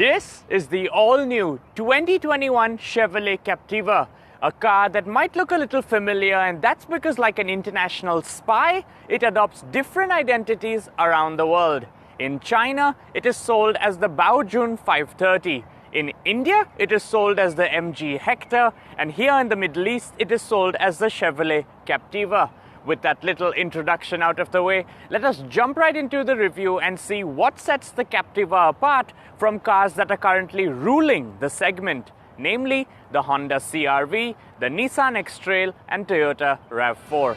This is the all-new 2021 Chevrolet Captiva, a car that might look a little familiar, and that's because, like an international spy, it adopts different identities around the world. In China, it is sold as the Baojun 530. In India, it is sold as the MG Hector, and here in the Middle East, it is sold as the Chevrolet Captiva. With that little introduction out of the way, let us jump right into the review and see what sets the Captiva apart from cars that are currently ruling the segment, namely the Honda CR-V, the Nissan X-Trail, and Toyota RAV4.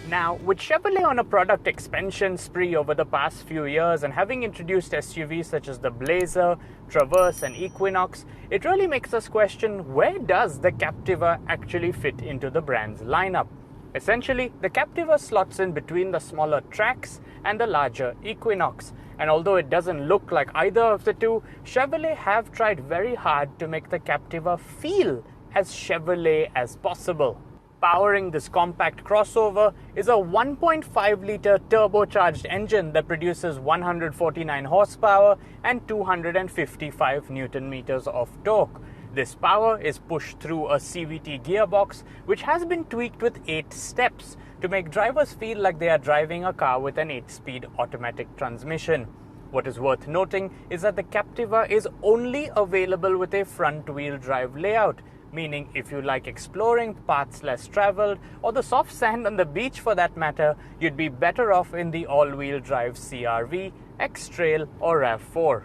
Now, with Chevrolet on a product expansion spree over the past few years and having introduced SUVs such as the Blazer, Traverse and Equinox, it really makes us question, where does the Captiva actually fit into the brand's lineup? Essentially, the Captiva slots in between the smaller Trax and the larger Equinox. And although it doesn't look like either of the two, Chevrolet have tried very hard to make the Captiva feel as Chevrolet as possible. Powering this compact crossover is a 1.5-litre turbocharged engine that produces 149 horsepower and 255 Nm of torque. This power is pushed through a CVT gearbox, which has been tweaked with 8 steps to make drivers feel like they are driving a car with an 8-speed automatic transmission. What is worth noting is that the Captiva is only available with a front-wheel drive layout, meaning if you like exploring paths less traveled or the soft sand on the beach for that matter, you'd be better off in the all-wheel drive CR-V, X-Trail or RAV4.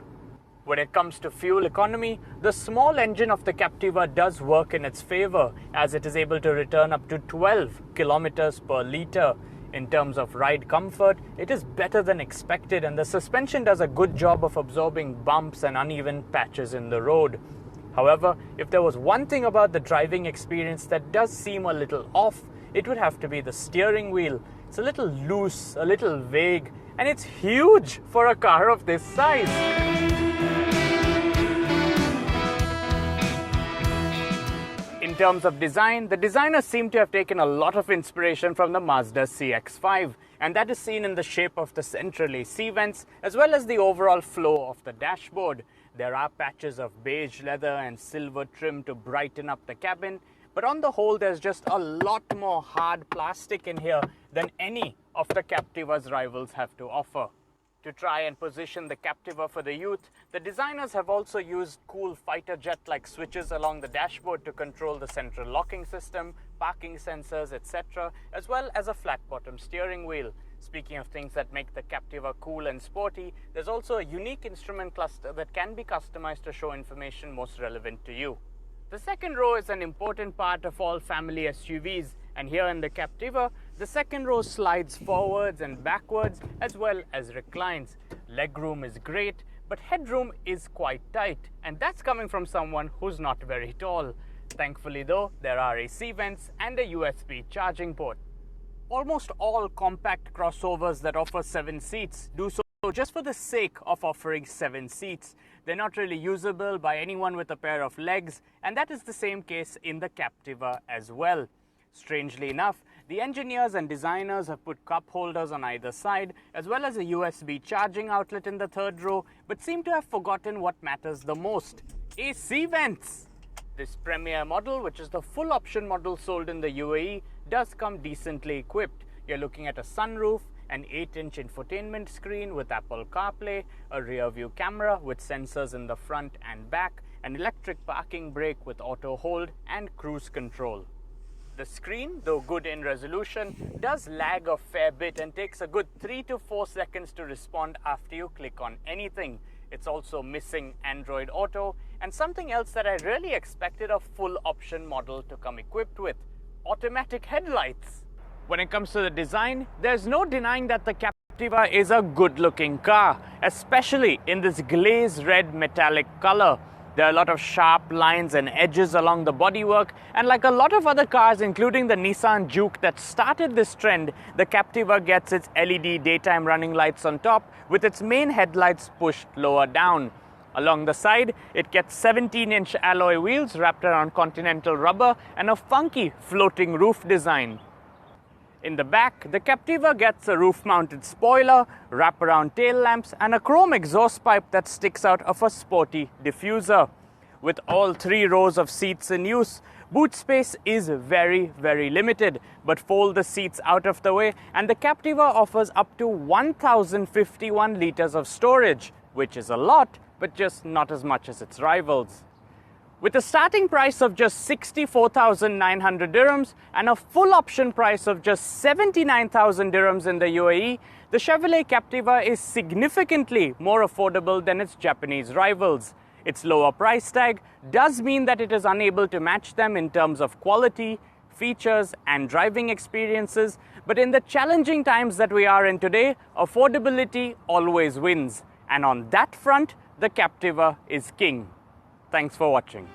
When it comes to fuel economy, the small engine of the Captiva does work in its favor, as it is able to return up to 12 kilometers per litre. In terms of ride comfort, it is better than expected, and the suspension does a good job of absorbing bumps and uneven patches in the road. However, if there was one thing about the driving experience that does seem a little off, it would have to be the steering wheel. It's a little loose, a little vague, and it's huge for a car of this size. In terms of design, the designers seem to have taken a lot of inspiration from the Mazda CX-5, and that is seen in the shape of the central AC vents as well as the overall flow of the dashboard. There are patches of beige leather and silver trim to brighten up the cabin, but on the whole there's just a lot more hard plastic in here than any of the Captiva's rivals have to offer. To try and position the Captiva for the youth, the designers have also used cool fighter jet-like switches along the dashboard to control the central locking system, parking sensors, etc., as well as a flat-bottom steering wheel. Speaking of things that make the Captiva cool and sporty, there's also a unique instrument cluster that can be customized to show information most relevant to you. The second row is an important part of all family SUVs, and here in the Captiva, the second row slides forwards and backwards as well as reclines. Legroom is great, but headroom is quite tight, and that's coming from someone who's not very tall. Thankfully though, there are AC vents and a USB charging port. Almost all compact crossovers that offer 7 seats do so just for the sake of offering 7 seats. They're not really usable by anyone with a pair of legs, and that is the same case in the Captiva as well. Strangely enough, the engineers and designers have put cup holders on either side, as well as a USB charging outlet in the third row, but seem to have forgotten what matters the most: AC vents! This Premier model, which is the full option model sold in the UAE, does come decently equipped. You're looking at a sunroof, an 8-inch infotainment screen with Apple CarPlay, a rear view camera with sensors in the front and back, an electric parking brake with auto hold and cruise control. The screen, though good in resolution, does lag a fair bit and takes a good 3 to 4 seconds to respond after you click on anything. It's also missing Android Auto, and something else that I really expected a full option model to come equipped with: automatic headlights. When it comes to the design, there's no denying that the Captiva is a good-looking car, especially in this glaze red metallic color. There are a lot of sharp lines and edges along the bodywork, and like a lot of other cars, including the Nissan Juke that started this trend, the Captiva gets its LED daytime running lights on top, with its main headlights pushed lower down. Along the side, it gets 17-inch alloy wheels wrapped around Continental rubber and a funky floating roof design. In the back, the Captiva gets a roof-mounted spoiler, wraparound tail lamps, and a chrome exhaust pipe that sticks out of a sporty diffuser. With all 3 rows of seats in use, boot space is very, very limited, but fold the seats out of the way and the Captiva offers up to 1051 litres of storage, which is a lot, but just not as much as its rivals. With a starting price of just 64,900 dirhams and a full option price of just 79,000 dirhams in the UAE, the Chevrolet Captiva is significantly more affordable than its Japanese rivals. Its lower price tag does mean that it is unable to match them in terms of quality, features, and driving experiences, but in the challenging times that we are in today, affordability always wins. And on that front, the Captiva is king. Thanks for watching.